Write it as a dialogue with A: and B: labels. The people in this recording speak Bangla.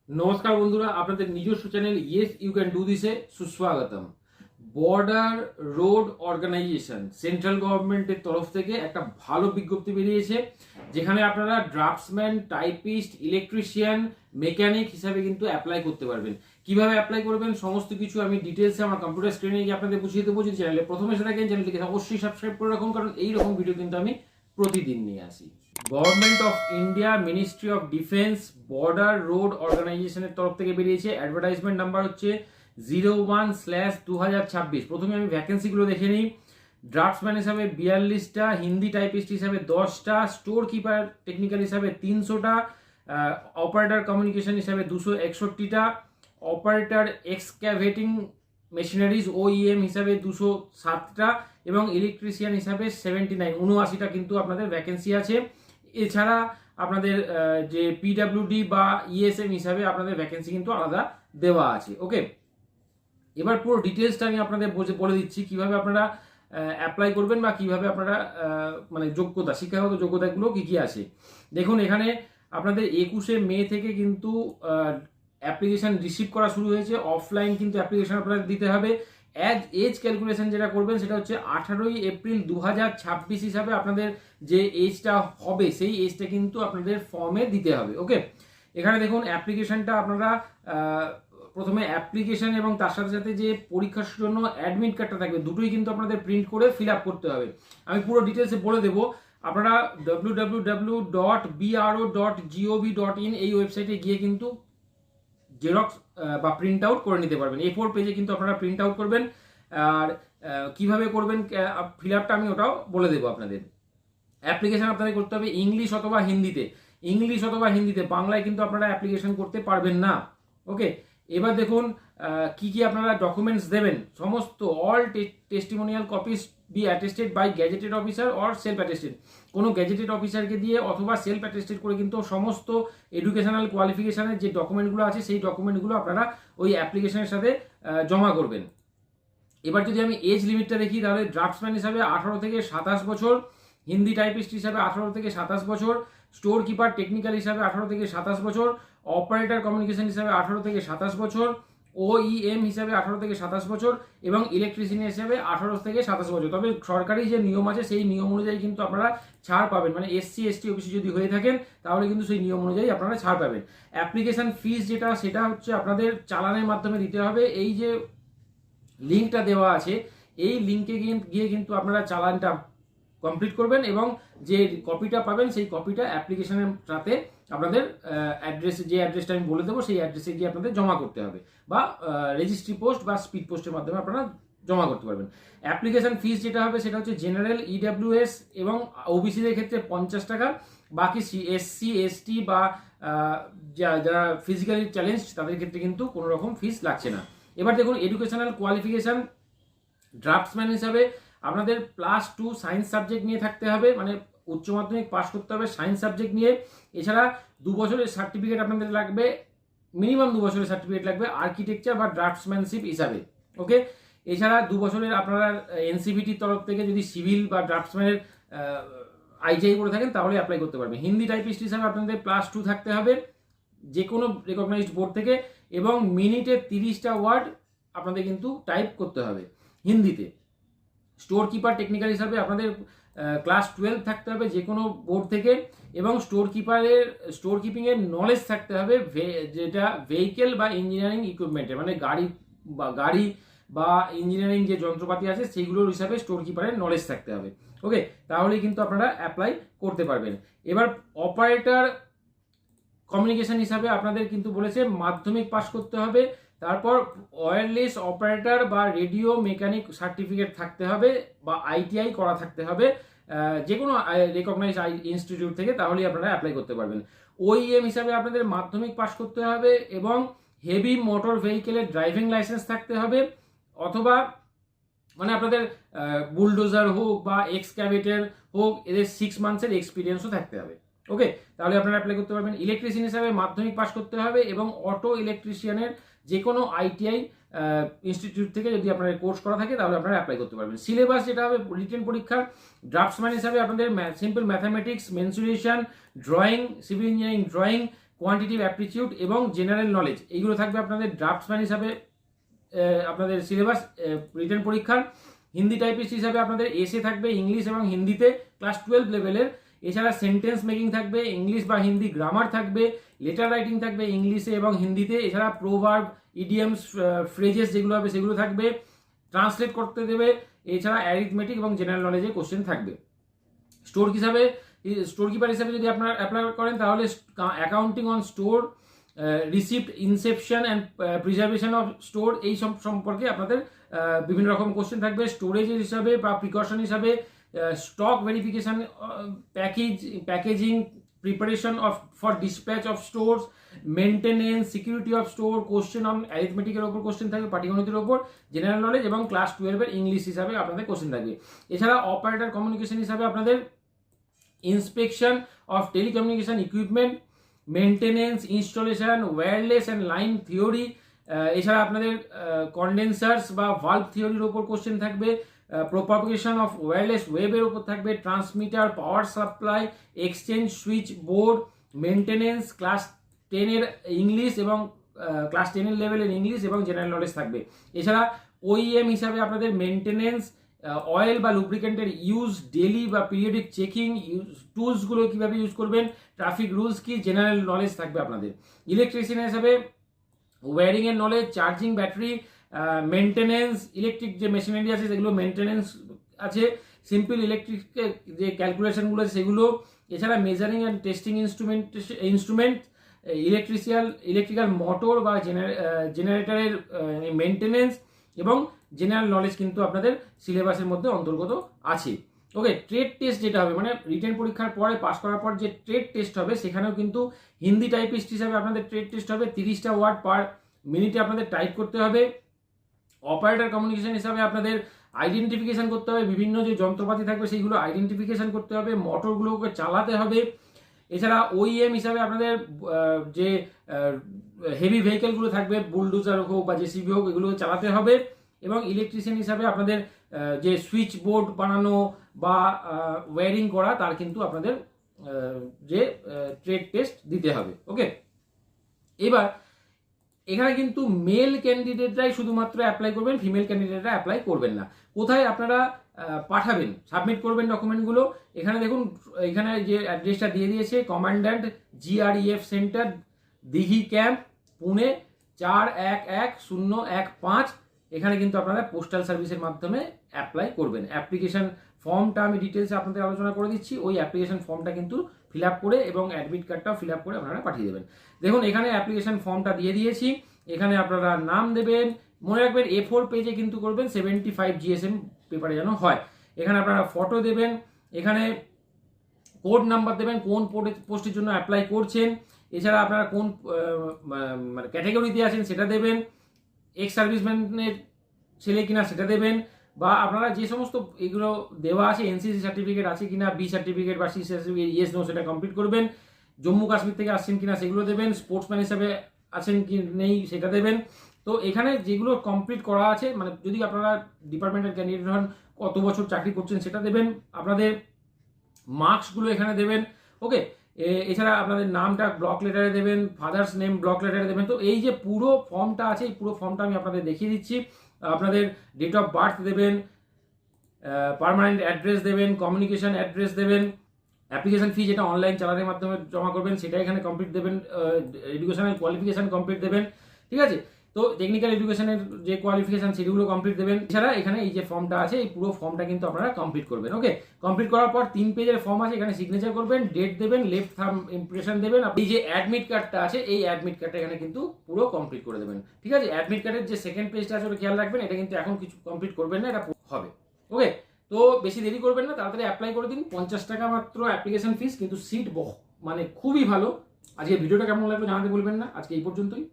A: নমস্কার বন্ধুরা, আপনাদের নিজস্ব channel yes you can do দিসে সুস্বাগতম। বর্ডার রোড অর্গানাইজেশন সেন্ট্রাল গভর্নমেন্টের তরফ থেকে একটা ভালো বিজ্ঞপ্তি বেরিয়েছে, যেখানে আপনারা ড্রাফটসম্যান, টাইপিস্ট, ইলেকট্রিশিয়ান, মেকানিক হিসাবে কিন্তু অ্যাপ্লাই করতে পারবেন। কিভাবে অ্যাপ্লাই করবেন সমস্ত কিছু আমি ডিটেলসে আমার কম্পিউটার স্ক্রিনে গিয়ে আপনাদের বুঝিয়ে দেবো। যদি চ্যানেলে প্রথমে এসে থাকেন, চ্যানেলটিকে অবশ্যই সাবস্ক্রাইব করে রাখুন, কারণ এইরকম ভিডিও কিন্তু আমি প্রতিদিন নিয়ে আসি। Government of India, ministry of defence, border road অর্গানাইজেশনের তরফ থেকে বেরিয়েছে। অ্যাডভার্টাইজমেন্ট নাম্বার হচ্ছে 01/2026। প্রথমে আমি ভ্যাকেন্সিগুলো দেখে নিই। ড্রাফটসম্যান হিসাবে 42টা, হিন্দি টাইপিস্ট হিসাবে 10টা, স্টোর কিপার টেকনিক্যাল হিসাবে 300টা, অপারেটর কমিউনিকেশন হিসাবে 261টা, অপারেটর এক্সক্যাভেটিং মেশিনারিজ ওইএম হিসাবে 207টা এবং ইলেকট্রিশিয়ান হিসাবে 79টা কিন্তু আপনাদের ভ্যাকেন্সি আছে। এছাড়া আপনাদের যে পিডাব্লিউডি বা ইএসএম হিসাবে আপনাদের ভ্যাকেন্সি কিন্তু আলাদা দেওয়া আছে। ওকে, এবার পুরো ডিটেলসটা আমি আপনাদের বলে দিচ্ছি কিভাবে আপনারা অ্যাপ্লাই করবেন বা কিভাবে আপনারা মানে যোগ্যতা, শিক্ষাগত যোগ্যতাগুলো কি কি আছে। দেখুন, এখানে আপনাদের 21শে মে থেকে কিন্তু অ্যাপ্লিকেশন রিসিভ করা শুরু হয়েছে। অফলাইন কিন্তু অ্যাপ্লিকেশন আপনাদের দিতে হবে। এজ ক্যালকুলেশন যেটা করবেন সেটা হচ্ছে 18ই এপ্রিল 2026 হিসাবে আপনাদের যে এজটা হবে সেই এজটা কিন্তু আপনাদের ফর্মে দিতে হবে। ওকে, এখানে দেখুন অ্যাপ্লিকেশনটা আপনারা প্রথমে অ্যাপ্লিকেশন এবং তার সাথে সাথে যে পরীক্ষার জন্য অ্যাডমিট কার্ডটা থাকবে, দুটোই কিন্তু আপনাদের প্রিন্ট করে ফিল আপ করতে হবে। আমি পুরো ডিটেলসে বলে দেবো। আপনারা www.bro.gov.in এই ওয়েবসাইটে গিয়ে কিন্তু জেরক্স বা প্রিন্ট আউট করে নিতে পারবেন। A4 পেজে কিন্তু আপনারা প্রিন্ট আউট করবেন। আর কিভাবে করবেন ফিল আপটা আমি ওটাও বলে দেবো আপনাদের। অ্যাপ্লিকেশন আপনাদের করতে হবে ইংলিশ অথবা হিন্দিতে। বাংলায় কিন্তু আপনারা অ্যাপ্লিকেশন করতে পারবেন না। ওকে, এবার দেখুন কি কি আপনারা ডকুমেন্টস দেবেন। সমস্ত all testimonial copies be attested by gazetted officer or self attested. কোনো গ্যাজেটেড অফিসারকে দিয়ে অথবা সেলফ অ্যাটেস্টেড করে কিন্তু সমস্ত এডুকেশনাল কোয়ালিফিকেশনের যে ডকুমেন্টগুলো আছে সেই ডকুমেন্টগুলো আপনারা ওই অ্যাপ্লিকেশনের সাথে জমা করবেন। এবার যদি আমি এজ লিমিটটা দেখি, তাহলে ড্রাফটসম্যান হিসাবে 18 থেকে 27 বছর, হিন্দি টাইপিস্ট হিসাবে 18 থেকে 27 বছর, স্টোর কিপার টেকনিক্যাল হিসাবে 18 থেকে 27 বছর, অপারেটর কমিউনিকেশন হিসাবে 18 থেকে 27 বছর, ওইএম হিসাবে 18 থেকে 27 বছর এবং ইলেকট্রিশিয়ান হিসাবে 18 থেকে 27 বছর। তবে সরকারি যে নিয়ম আছে সেই নিয়ম অনুযায়ী কিন্তু আপনারা ছাড় পাবেন, মানে SC/ST ওবিসি যদি হয়ে থাকেন তাহলে কিন্তু সেই নিয়ম অনুযায়ী আপনারা ছাড় পাবেন। অ্যাপ্লিকেশন ফিস যেটা, সেটা হচ্ছে আপনাদের চালানের মাধ্যমে দিতে হবে। এই যে লিঙ্কটা দেওয়া আছে এই লিঙ্কে গিয়ে কিন্তু আপনারা চালানটা কমপ্লিট করবেন এবং যে কপিটা পাবেন সেই কপিটা অ্যাপ্লিকেশনের সাথে আপনাদের অ্যাড্রেসে, যে অ্যাড্রেসটা আমি বলে দেবো সেই অ্যাড্রেসে গিয়ে আপনাদের জমা করতে হবে, বা রেজিস্ট্রি পোস্ট বা স্পিড পোস্টের মাধ্যমে আপনারা জমা করতে পারবেন। অ্যাপ্লিকেশন ফিস যেটা হবে সেটা হচ্ছে জেনারেল, EWS এবং ওবিসিদের ক্ষেত্রে 50 টাকা, বাকি SC/ST বা যারা ফিজিক্যালি চ্যালেঞ্জ তাদের ক্ষেত্রে কিন্তু কোনো রকম ফিস লাগছে না। এবার দেখুন এডুকেশনাল কোয়ালিফিকেশন। ড্রাফটসম্যান হিসাবে আপনাদের +2 সায়েন্স সাবজেক্ট নিয়ে থাকতে হবে, মানে উচ্চ মাধ্যমিক পাস করতে হবে সায়েন্স সাবজেক্ট নিয়ে। এছাড়া 2 বছরের সার্টিফিকেট আপনাদের লাগবে, মিনিমাম 2 বছরের সার্টিফিকেট লাগবে আর্কিটেকচার বা ড্রাফটসম্যানশিপ হিসাবে। ওকে, এছাড়া 2 বছরের আপনারা NCVTর তরফ থেকে যদি সিভিল বা ড্রাফটসম্যানের ITI করে থাকেন তাহলে অ্যাপ্লাই করতে পারবেন। হিন্দি টাইপিস্ট হিসাবে আপনাদের +2 থাকতে হবে যে কোনো রেকগনাইজড বোর্ড থেকে, এবং মিনিটে 30টা ওয়ার্ড আপনাদের কিন্তু টাইপ করতে হবে হিন্দিতে। স্টোর কিপার টেকনিক্যাল হিসাবে আপনাদের ক্লাস 12 থাকতে হবে যে কোনো বোর্ড থেকে, এবং স্টোর কিপিংয়ের নলেজ থাকতে হবে যেটা ভেহিকেল বা ইঞ্জিনিয়ারিং ইকুইপমেন্টের, মানে গাড়ি বা ইঞ্জিনিয়ারিং যে যন্ত্রপাতি আছে সেইগুলোর হিসাবে স্টোর কিপারের নলেজ থাকতে হবে। ওকে, তাহলেই কিন্তু আপনারা অ্যাপ্লাই করতে পারবেন। এবার অপারেটর কমিউনিকেশন হিসাবে আপনাদের কিন্তু বলেছে মাধ্যমিক পাস করতে হবে, তারপর ওয়্যারলেস অপারেটর বা রেডিও মেকানিক সার্টিফিকেট থাকতে হবে বা ITI করা থাকতে হবে যে কোনো রেকগনাইজ ইনস্টিটিউট থেকে, তাহলেই আপনারা অ্যাপ্লাই করতে পারবেন। OEM হিসাবে আপনাদের মাধ্যমিক পাস করতে হবে এবং হেভি মোটর ভেহিকেলের ড্রাইভিং লাইসেন্স থাকতে হবে, অথবা মানে আপনাদের বুলডোজার হোক বা এক্সক্যাভেটর হোক, এদের 6 মান্থসের এক্সপিরিয়েন্সও থাকতে হবে। ওকে, তাহলে আপনারা অ্যাপ্লাই করতে পারবেন। ইলেকট্রিশিয়ান হিসাবে মাধ্যমিক পাস করতে হবে এবং অটো ইলেকট্রিশিয়ানের যে কোনো ITI ইনস্টিটিউট থেকে যদি আপনাদের কোর্স করা থাকে তাহলে আপনারা অ্যাপ্লাই করতে পারবেন। সিলেবাস যেটা হবে রিটেন পরীক্ষা। ড্রাফটসম্যান হিসাবে আপনাদের simple mathematics, mensuration, drawing, civil engineering drawing, quantitative aptitude এবং জেনারেল নলেজ, এইগুলো থাকবে আপনাদের ড্রাফটসম্যান হিসাবে আপনাদের সিলেবাস রিটেন পরীক্ষার। হিন্দি টাইপিস্ট হিসাবে আপনাদের এসে থাকবে ইংলিশ এবং হিন্দিতে ক্লাস 12 লেভেলের। এছাড়া সেন্টেন্স মেকিং থাকবে ইংলিশ বা হিন্দি, গ্রামার থাকবে, লেটার রাইটিং থাকবে ইংলিশে এবং হিন্দিতে। এছাড়া প্রোভার্ব, ইডিয়ামস, ফ্রেজেস যেগুলো হবে সেগুলো থাকবে, ট্রান্সলেট করতে দেবে। এছাড়া অ্যারিথমেটিক এবং জেনারেল নলেজের কোশ্চেন থাকবে। স্টোর কিপার হিসাবে যদি আপনারা অ্যাপ্লাই করেন তাহলে accounting on store, receipt, Inception and preservation of store, এই সব সম্পর্কে আপনাদের বিভিন্ন রকম কোশ্চেন থাকবে। স্টোরেজ হিসাবে বা প্রিকশন হিসাবে stock verification, packaging, preparation of for dispatch of stores, maintenance, security of store, question on অ্যারিথমেটিকের ওপর কোশ্চেন থাকবে, পাটিগণিতের ওপর, জেনারেল নলেজ এবং ক্লাস 12-এর ইংলিশ হিসাবে আপনাদের কোশ্চেন থাকবে। এছাড়া অপারেটর কমিউনিকেশন হিসাবে আপনাদের inspection of telecommunication equipment, maintenance, installation, wireless and line theory, এছাড়া আপনাদের কন্ডেন্সার্স বা ভালভ থিওরির ওপর কোশ্চেন থাকবে, প্রপাগেশন অফ ওয়্যারলেস ওয়েবের উপর থাকবে, transmitter, power supply, exchange, switchboard, maintenance, class 10-এর ইংলিশ এবং ক্লাস 10-এর লেভেলের ইংলিশ এবং জেনারেল নলেজ থাকবে। এছাড়া ওইএম হিসাবে আপনাদের মেনটেনেন্স, অয়েল বা লুব্রিকেন্টের ইউজ, ডেলি বা পিরিয়ডিক চেকিং, টুলসগুলো কীভাবে ইউজ করবেন, ট্রাফিক রুলস কি, জেনারেল নলেজ থাকবে আপনাদের। ইলেকট্রিশিয়ান হিসাবে ওয়্যারিংয়ের knowledge, charging battery, maintenance, electric যে মেশিনারি আছে সেগুলো মেনটেনেন্স আছে, সিম্পল ইলেকট্রিক যে ক্যালকুলেশনগুলো আছে সেগুলো। এছাড়া measuring and testing instrument, electrical motor বা জেনারেটরের মেনটেনেন্স এবং জেনারেল নলেজ কিন্তু আপনাদের সিলেবাসের মধ্যে অন্তর্গত আছে। ওকে, ট্রেড টেস্ট যেটা হবে মানে রিটেন পরীক্ষার পরে পাস করার পর যে ট্রেড টেস্ট হবে সেখানেও কিন্তু হিন্দি টাইপিস্ট হিসাবে আপনাদের ট্রেড টেস্ট হবে। 30টা ওয়ার্ড পার মিনিটে আপনাদের টাইপ করতে হবে। অপারেটর কমিউনিকেশন হিসাবে আপনাদের আইডেন্টিফিকেশন করতে হবে, বিভিন্ন যে যন্ত্রপাতি থাকবে সেইগুলো আইডেন্টিফিকেশন করতে হবে, মোটরগুলোকে চালাতে হবে। এছাড়া ওইএম হিসাবে আপনাদের যে হেভি ভেহিকেলগুলো থাকবে, বুলডোজার হোক বা জেসিবি হোক, এগুলো চালাতে হবে। এবং ইলেকট্রিশিয়ান হিসাবে আপনাদের যে সুইচ বোর্ড বানানো বা ওয়্যারিং করা তার কিন্তু আপনাদের যে ট্রেড টেস্ট দিতে হবে। ওকে, এবার এখানে কিন্তু মেল ক্যান্ডিডেটরাই শুধুমাত্র অ্যাপ্লাই করবেন, ফিমেল ক্যান্ডিডেটরা অ্যাপ্লাই করবেন না। কোথায় আপনারা পাঠাবেন, সাবমিট করবেন ডকুমেন্টগুলো? এখানে দেখুন, এখানে যে অ্যাড্রেসটা দিয়ে দিয়েছে, কমান্ড্যান্ট GREF সেন্টার, দিঘি ক্যাম্প, পুনে 411015। এখানে কিন্তু আপনারা পোস্টাল সার্ভিসের মাধ্যমে অ্যাপ্লাই করবেন। অ্যাপ্লিকেশন ফর্মটা আমি ডিটেলসে আপনাদের আলোচনা করে দিচ্ছি। ওই অ্যাপ্লিকেশন ফর্মটা কিন্তু ফিল আপ করে এবং অ্যাডমিট কার্ডটাও ফিল আপ করে আপনারা পাঠিয়ে দেবেন। দেখুন, এখানে অ্যাপ্লিকেশন ফর্মটা দিয়ে দিয়েছি। এখানে আপনারা নাম দেবেন, মনে রাখবেন A4 পেজে কিন্তু করবেন, 75 GSM পেপারে যেন হয়। এখানে আপনারা ফটো দেবেন, এখানে কোড নাম্বার দেবেন, কোন পোস্টের জন্য অ্যাপ্লাই করছেন, এছাড়া আপনারা কোন মানে ক্যাটাগরিতে আছেন সেটা দেবেন, এক্স সার্ভিসম্যানের ছেলে কিনা সেটা দেবেন, বা আপনারা যে সমস্ত এগুলো দেওয়া আছে, NCC সার্টিফিকেট আছে কিনা, B সার্টিফিকেট বা C সার্টিফিকেট, ইয়েস নো সেটা কমপ্লিট করবেন। জম্মু কাশ্মীর থেকে আসছেন কিনা সেগুলো দেবেন, স্পোর্টসম্যান হিসাবে আছেন কি নেই সেটা দেবেন। তো এখানে যেগুলো কমপ্লিট করা আছে, মানে যদি আপনারা ডিপার্টমেন্টের ক্যান্ডিডেট হন, কত বছর চাকরি করছেন সেটা দেবেন, আপনাদের মার্কসগুলো এখানে দেবেন। ওকে, এছাড়া আপনাদের নামটা ব্লক লেটারে দেবেন, ফাদার্স নেম ব্লক লেটারে দেবেন। তো এই যে পুরো ফর্মটা আছে, এই পুরো ফর্মটা আমি আপনাদের দেখিয়ে দিচ্ছি। আপনাদের ডেট অফ বার্থ দেবেন, পার্মানেন্ট অ্যাড্রেস দেবেন, কমিউনিকেশন অ্যাড্রেস দেবেন, অ্যাপ্লিকেশন ফি যেটা অনলাইন চালানের মাধ্যমে জমা করবেন সেটা এখানে কমপ্লিট দেবেন, এডুকেশনাল কোয়ালিফিকেশান কমপ্লিট দেবেন। ঠিক আছে, তো টেকনিক্যাল এডুকেশনের যে কোয়ালিফিকেশান সেগুলো কমপ্লিট দেবেন। এছাড়া এখানে এই যে ফর্মটা আছে, এই পুরো ফর্মটা কিন্তু আপনারা কমপ্লিট করবেন। ওকে, কমপ্লিট করার পর 3 পেজের ফর্ম আছে, এখানে সিগনেচার করবেন, ডেট দেবেন, লেফট থাম্ব ইমপ্রেশন দেবেন। এই যে অ্যাডমিট কার্ডটা আছে, এই অ্যাডমিট কার্ডটা এখানে কিন্তু পুরো কমপ্লিট করে দেবেন। ঠিক আছে, অ্যাডমিট কার্ডের যে সেকেন্ড পেজটা আছে ওটা খেয়াল রাখবেন, এটা কিন্তু এখন কিছু কমপ্লিট করবেন না, এটা হবে। ওকে, তো বেশি দেরি করবেন না, তাড়াতাড়ি অ্যাপ্লাই করে দিন। 50 টাকা মাত্র অ্যাপ্লিকেশন ফিস, কিন্তু সিট মানে খুবই ভালো। আজকে ভিডিওটা কেমন লাগলো জানাতে বলবেন না। আজকে এই পর্যন্তই।